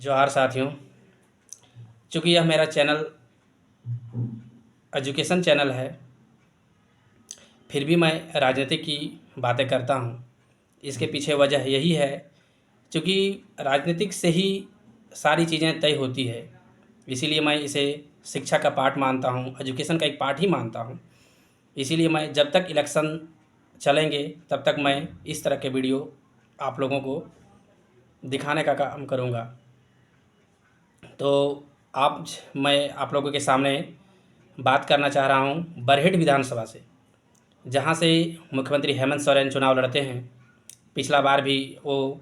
जोहार साथियों। चूँकि यह मेरा चैनल एजुकेशन चैनल है, फिर भी मैं राजनीतिक की बातें करता हूँ। इसके पीछे वजह यही है, चूँकि राजनीतिक से ही सारी चीज़ें तय होती है, इसीलिए मैं इसे शिक्षा का पार्ट मानता हूँ, एजुकेशन का एक पार्ट ही मानता हूँ। इसीलिए मैं जब तक इलेक्शन चलेंगे तब तक मैं इस तरह के वीडियो आप लोगों को दिखाने का काम करूँगा। तो मैं आप लोगों के सामने बात करना चाह रहा हूँ बरहेट विधानसभा से, जहाँ से मुख्यमंत्री हेमंत सोरेन चुनाव लड़ते हैं। पिछला बार भी वो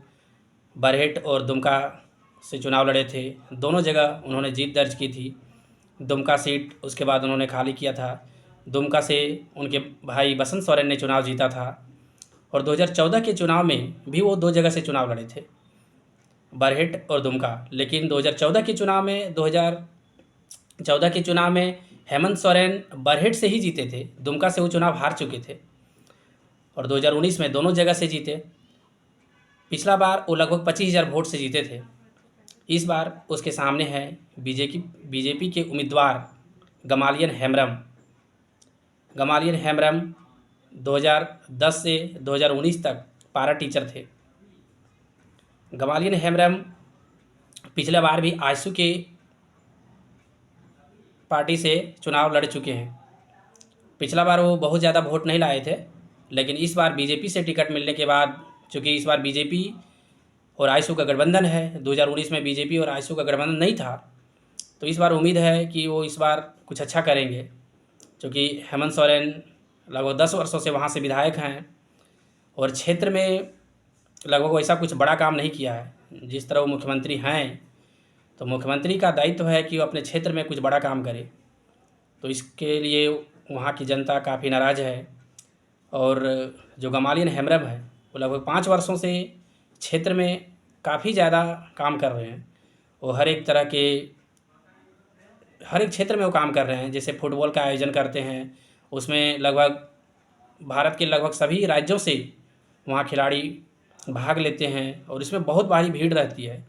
बरहेट और दुमका से चुनाव लड़े थे। दोनों जगह उन्होंने जीत दर्ज की थी। दुमका सीट उसके बाद उन्होंने खाली किया था। दुमका से उनके भाई बसंत सोरेन ने चुनाव जीता था और 2014 के चुनाव में भी वो 2 जगह से चुनाव लड़े थे, बरहेट और दुमका। लेकिन 2014 के चुनाव में हेमंत सोरेन बरहेट से ही जीते थे, दुमका से वो चुनाव हार चुके थे और 2019 में दोनों जगह से जीते। पिछला बार वो लगभग 25,000 वोट से जीते थे। इस बार उसके सामने है बीजेपी के उम्मीदवार गमालियन हेम्ब्रम। 2010 से 2019 तक पारा टीचर थे। गमालियन हेम्ब्रम पिछले बार भी आजसू के पार्टी से चुनाव लड़ चुके हैं। पिछला बार वो बहुत ज़्यादा वोट नहीं लाए थे, लेकिन इस बार बीजेपी से टिकट मिलने के बाद, चूँकि इस बार बीजेपी और आजसू का गठबंधन है, 2019 में बीजेपी और आजसू का गठबंधन नहीं था, तो इस बार उम्मीद है कि वो इस बार कुछ अच्छा करेंगे। क्योंकि हेमंत सोरेन लगभग 10 वर्षों से वहाँ से विधायक हैं और क्षेत्र में लगभग वैसा कुछ बड़ा काम नहीं किया है। जिस तरह वो मुख्यमंत्री हैं, तो मुख्यमंत्री का दायित्व है कि वो अपने क्षेत्र में कुछ बड़ा काम करे। तो इसके लिए वहाँ की जनता काफ़ी नाराज़ है। और जो गमालियन हेम्ब्रम है, वो लगभग 5 वर्षों से क्षेत्र में काफ़ी ज़्यादा काम कर रहे हैं। वो हर एक क्षेत्र में वो काम कर रहे हैं। जैसे फुटबॉल का आयोजन करते हैं, उसमें लगभग भारत के लगभग सभी राज्यों से वहाँ खिलाड़ी भाग लेते हैं और इसमें बहुत भारी भीड़ रहती है।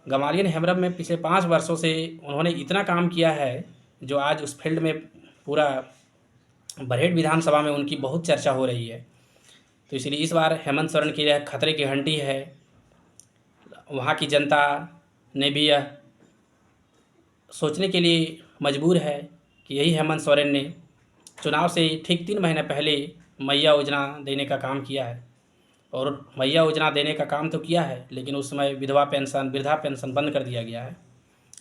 गमालियन हेम्ब्रम में पिछले 5 वर्षों से उन्होंने इतना काम किया है, जो आज उस फील्ड में पूरा बरहेट विधानसभा में उनकी बहुत चर्चा हो रही है। तो इसलिए इस बार हेमंत सोरेन की यह खतरे की घंटी है। वहाँ की जनता ने भी यह सोचने के लिए मजबूर है कि यही हेमंत सोरेन ने चुनाव से ठीक 3 महीने पहले मैया योजना देने का काम किया है। और मैया योजना देने का काम तो किया है, लेकिन उस समय विधवा पेंशन, वृद्धा पेंशन बंद कर दिया गया है।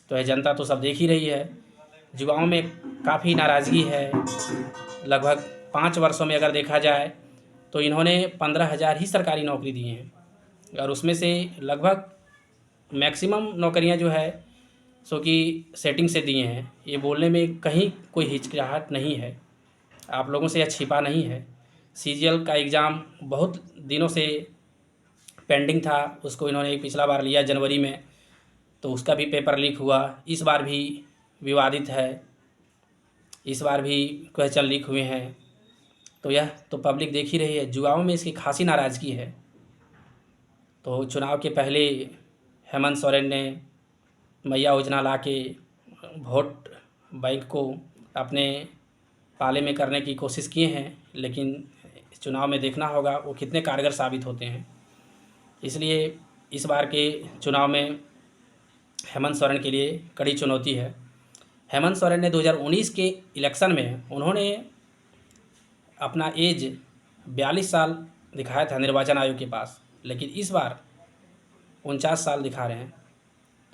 तो यह जनता तो सब देख ही रही है। युवाओं में काफ़ी नाराज़गी है। लगभग 5 वर्षों में अगर देखा जाए तो इन्होंने 15,000 ही सरकारी नौकरी दी हैं, और उसमें से लगभग मैक्सिमम नौकरियां जो है सो कि सेटिंग से दिए हैं। ये बोलने में कहीं कोई हिचकिचाहट नहीं है, आप लोगों से यह छिपा नहीं है। सीजीएल का एग्ज़ाम बहुत दिनों से पेंडिंग था, उसको इन्होंने पिछला बार लिया जनवरी में, तो उसका भी पेपर लीक हुआ। इस बार भी विवादित है, इस बार भी क्वेश्चन लीक हुए हैं। तो यह तो पब्लिक देख ही रही है। युवाओं में इसकी खासी नाराज़गी है। तो चुनाव के पहले हेमंत सोरेन ने मैया योजना ला के वोट बैंक को अपने पाले में करने की कोशिश किए हैं, लेकिन इस चुनाव में देखना होगा वो कितने कारगर साबित होते हैं। इसलिए इस बार के चुनाव में हेमंत सोरेन के लिए कड़ी चुनौती है। हेमंत सोरेन ने 2019 के इलेक्शन में उन्होंने अपना एज 42 साल दिखाया था निर्वाचन आयोग के पास, लेकिन इस बार 49 साल दिखा रहे हैं।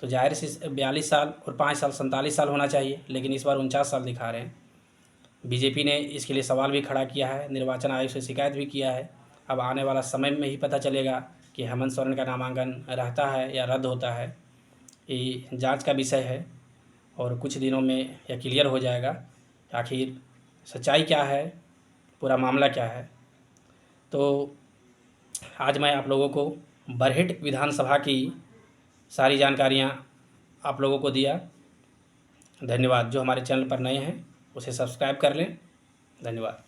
तो जाहिर से 42 साल और 5 साल 47 साल होना चाहिए, लेकिन इस बार 49 साल दिखा रहे हैं। बीजेपी ने इसके लिए सवाल भी खड़ा किया है, निर्वाचन आयोग से शिकायत भी किया है। अब आने वाला समय में ही पता चलेगा कि हेमंत सोरेन का नामांकन रहता है या रद्द होता है। ये जांच का विषय है और कुछ दिनों में यह क्लियर हो जाएगा आखिर सच्चाई क्या है, पूरा मामला क्या है। तो आज मैं आप लोगों को बरहेट विधानसभा की सारी जानकारियाँ आप लोगों को दिया। धन्यवाद। जो हमारे चैनल पर नए हैं उसे सब्सक्राइब कर लें। धन्यवाद।